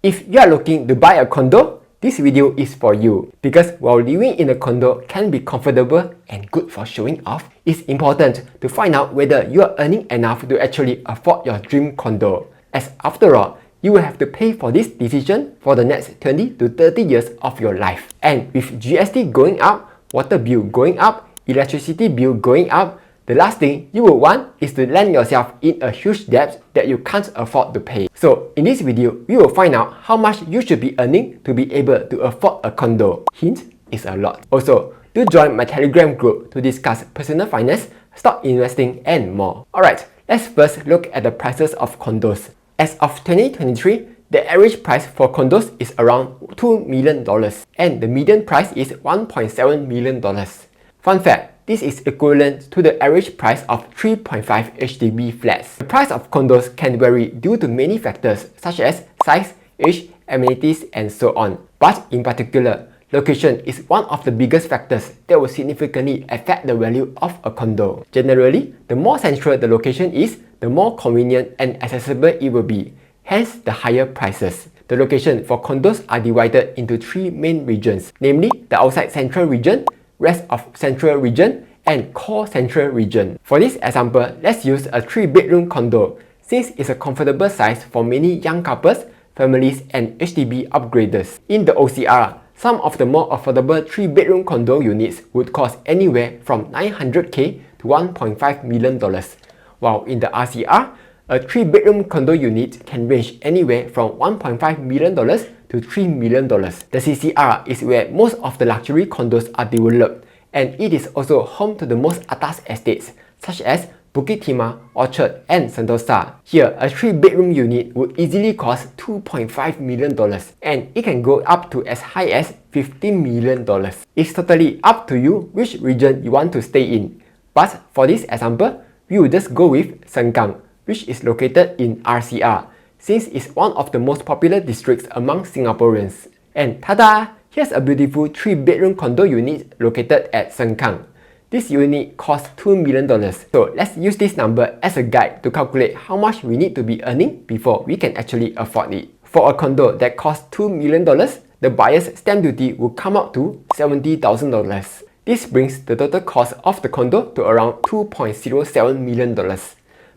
If you are looking to buy a condo, this video is for you. Because while living in a condo can be comfortable and good for showing off, it's important to find out whether you are earning enough to actually afford your dream condo. As after all, you will have to pay for this decision for the next 20 to 30 years of your life. And with GST going up, water bill going up, electricity bill going up, the last thing you will want is to land yourself in a huge debt that you can't afford to pay. So in this video, we will find out how much you should be earning to be able to afford a condo. Hint is a lot. Also, do join my Telegram group to discuss personal finance, stock investing, and more. Alright, let's first look at the prices of condos. As of 2023, the average price for condos is around $2 million and the median price is $1.7 million. Fun fact, this is equivalent to the average price of 3.5 HDB flats. The price of condos can vary due to many factors such as size, age, amenities, and so on. But in particular, location is one of the biggest factors that will significantly affect the value of a condo. Generally, the more central the location is, the more convenient and accessible it will be, hence the higher prices. The location for condos are divided into three main regions, namely the outside central region, rest of central region, and core central region. For this example, let's use a 3-bedroom condo, since it's a comfortable size for many young couples, families, and HDB upgraders. In the OCR, some of the more affordable 3-bedroom condo units would cost anywhere from $900K to $1.5 million, while in the RCR, a 3-bedroom condo unit can range anywhere from $1.5 million to $3 million. The CCR is where most of the luxury condos are developed, and it is also home to the most atas estates such as Bukit Timah, Orchard, and Sentosa. Here, a 3-bedroom unit would easily cost $2.5 million, and it can go up to as high as $15 million. It's totally up to you which region you want to stay in. But for this example, we will just go with Sengkang, which is located in RCR, since it's one of the most popular districts among Singaporeans. And tada! Here's a beautiful 3-bedroom condo unit located at Sengkang. This unit costs $2 million. So let's use this number as a guide to calculate how much we need to be earning before we can actually afford it. For a condo that costs $2 million, the buyer's stamp duty will come out to $70,000. This brings the total cost of the condo to around $2.07 million.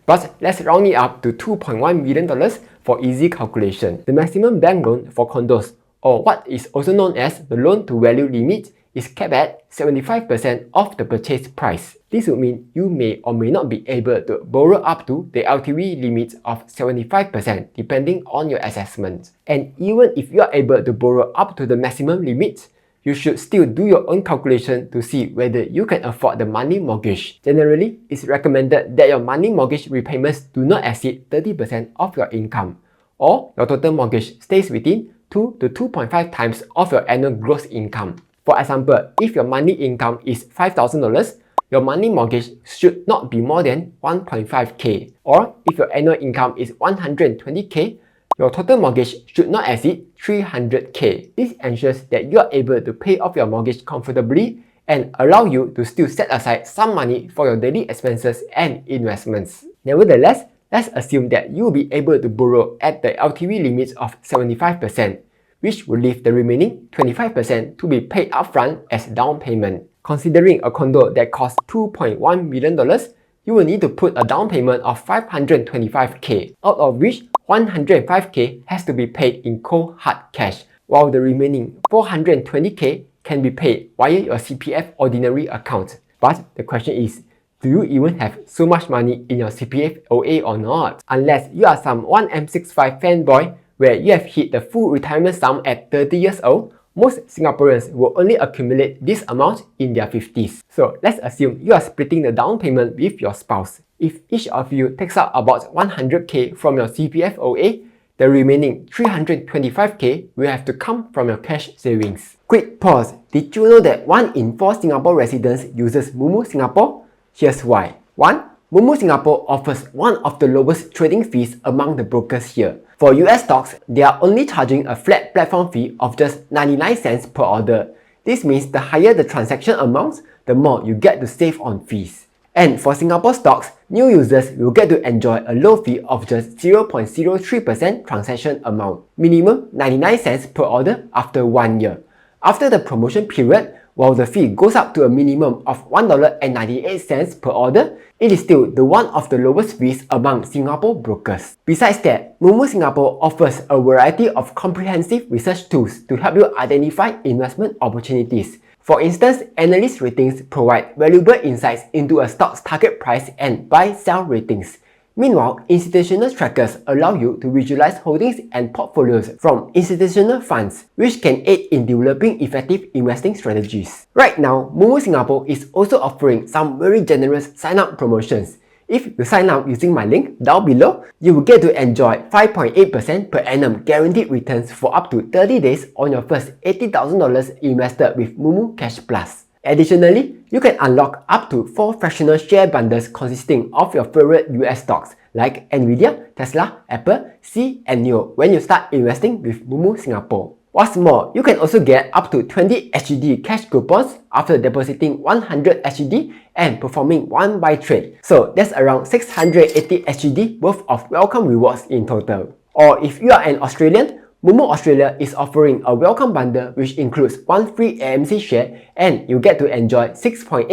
But let's round it up to $2.1 million for easy calculation. The maximum bank loan for condos, or what is also known as the loan to value limit, is capped at 75% of the purchase price. This would mean you may or may not be able to borrow up to the LTV limit of 75% depending on your assessment. And even if you are able to borrow up to the maximum limit, you should still do your own calculation to see whether you can afford the money mortgage. Generally, it's recommended that your money mortgage repayments do not exceed 30% of your income, or your total mortgage stays within 2 to 2.5 times of your annual gross income. For example, if your monthly income is $5,000, your monthly mortgage should not be more than $1.5K. Or if your annual income is $120K, your total mortgage should not exceed $300K. This ensures that you are able to pay off your mortgage comfortably and allow you to still set aside some money for your daily expenses and investments. Nevertheless, let's assume that you will be able to borrow at the LTV limit of 75%, which will leave the remaining 25% to be paid upfront as down payment. Considering a condo that costs $2.1 million, you will need to put a down payment of $525K, out of which $105K has to be paid in cold hard cash, while the remaining $420K can be paid via your CPF ordinary account. But the question is, do you even have so much money in your CPF OA or not? Unless you are some 1M65 fanboy where you have hit the full retirement sum at 30 years old, most Singaporeans will only accumulate this amount in their 50s. So let's assume you are splitting the down payment with your spouse. If each of you takes out about 100K from your CPF OA, the remaining 325K will have to come from your cash savings. Quick pause. Did you know that 1 in 4 Singapore residents uses Moomoo Singapore? Here's why. 1. Moomoo Singapore offers one of the lowest trading fees among the brokers here. For US stocks, they are only charging a flat platform fee of just 99 cents per order. This means the higher the transaction amounts, the more you get to save on fees. And for Singapore stocks, new users will get to enjoy a low fee of just 0.03% transaction amount, minimum 99 cents per order after 1 year. After the promotion period, while the fee goes up to a minimum of $1.98 per order, it is still the one of the lowest fees among Singapore brokers. Besides that, Moomoo Singapore offers a variety of comprehensive research tools to help you identify investment opportunities. For instance, analyst ratings provide valuable insights into a stock's target price and buy-sell ratings. Meanwhile, institutional trackers allow you to visualize holdings and portfolios from institutional funds, which can aid in developing effective investing strategies. Right now, Moomoo Singapore is also offering some very generous sign-up promotions. If you sign up using my link down below, you will get to enjoy 5.8% per annum guaranteed returns for up to 30 days on your first $80,000 invested with Moomoo Cash Plus. Additionally, you can unlock up to 4 fractional share bundles consisting of your favorite US stocks like Nvidia, Tesla, Apple, Sea, and NIO when you start investing with Moomoo Singapore. What's more, you can also get up to 20 SGD cash coupons after depositing 100 SGD and performing 1 buy trade. So that's around 680 SGD worth of welcome rewards in total. Or if you are an Australian, Moomoo Australia is offering a welcome bundle which includes 1 free AMC share and you get to enjoy 6.8%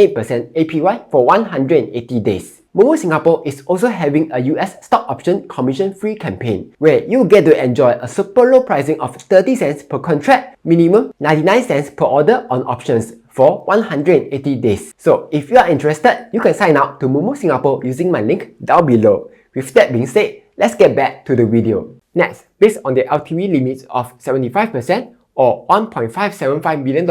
APY for 180 days. Moomoo Singapore is also having a US stock option commission-free campaign where you get to enjoy a super low pricing of 30 cents per contract, minimum 99 cents per order on options for 180 days. So if you are interested, you can sign up to Moomoo Singapore using my link down below. With that being said, let's get back to the video. Next, based on the LTV limits of 75% or $1.575 billion,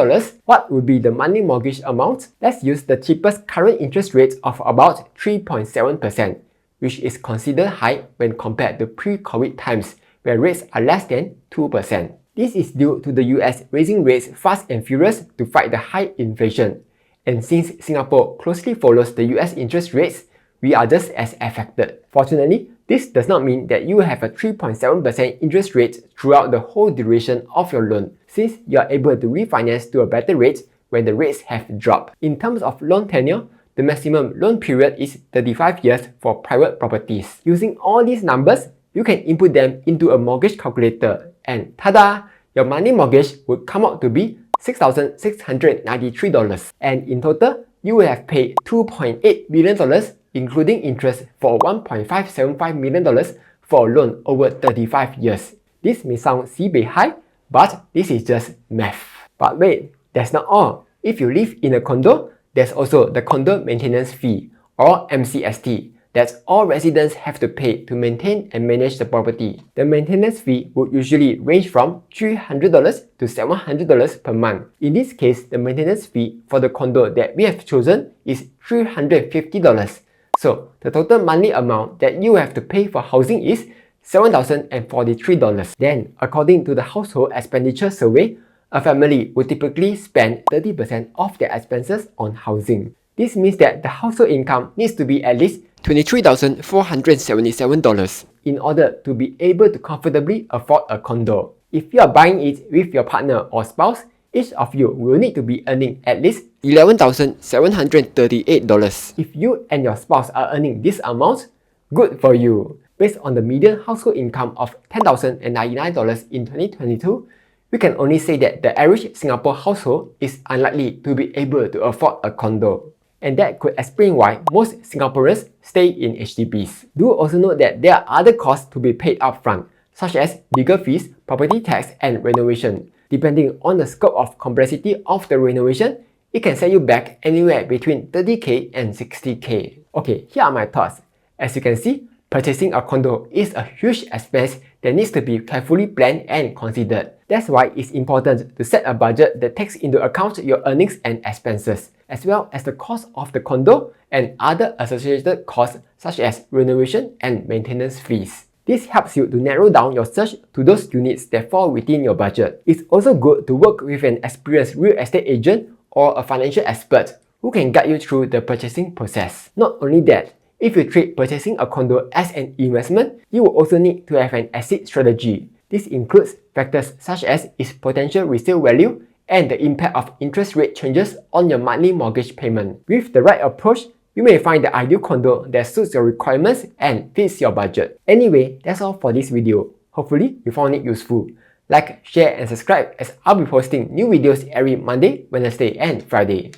what would be the monthly mortgage amount? Let's use the cheapest current interest rate of about 3.7%, which is considered high when compared to pre-COVID times where rates are less than 2%. This is due to the US raising rates fast and furious to fight the high inflation. And since Singapore closely follows the US interest rates, we are just as affected. Fortunately, this does not mean that you will have a 3.7% interest rate throughout the whole duration of your loan, since you are able to refinance to a better rate when the rates have dropped. In terms of loan tenure, the maximum loan period is 35 years for private properties. Using all these numbers, you can input them into a mortgage calculator and tada! Your monthly mortgage would come out to be $6,693. And in total, you will have paid $2.8 billion including interest for $1.575 million for a loan over 35 years. This may sound sibei high, but this is just math. But wait, that's not all. If you live in a condo, there's also the condo maintenance fee, or MCST, that all residents have to pay to maintain and manage the property. The maintenance fee would usually range from $300 to $700 per month. In this case, the maintenance fee for the condo that we have chosen is $350. So, the total monthly amount that you have to pay for housing is $7,043. Then, according to the Household Expenditure Survey, a family would typically spend 30% of their expenses on housing. This means that the household income needs to be at least $23,477 in order to be able to comfortably afford a condo. If you are buying it with your partner or spouse, each of you will need to be earning at least $11,738. If you and your spouse are earning this amount, good for you. Based on the median household income of $10,099 in 2022, we can only say that the average Singapore household is unlikely to be able to afford a condo. And that could explain why most Singaporeans stay in HDBs. Do also note that there are other costs to be paid upfront, such as legal fees, property tax, and renovation. Depending on the scope of complexity of the renovation, it can set you back anywhere between 30k and 60k. Okay, here are my thoughts. As you can see, purchasing a condo is a huge expense that needs to be carefully planned and considered. That's why it's important to set a budget that takes into account your earnings and expenses, as well as the cost of the condo and other associated costs such as renovation and maintenance fees. This helps you to narrow down your search to those units that fall within your budget. It's also good to work with an experienced real estate agent or a financial expert who can guide you through the purchasing process. Not only that, if you treat purchasing a condo as an investment, you will also need to have an exit strategy. This includes factors such as its potential resale value and the impact of interest rate changes on your monthly mortgage payment. With the right approach, you may find the ideal condo that suits your requirements and fits your budget. Anyway, that's all for this video. Hopefully, you found it useful. Like, share and subscribe as I'll be posting new videos every Monday, Wednesday and Friday.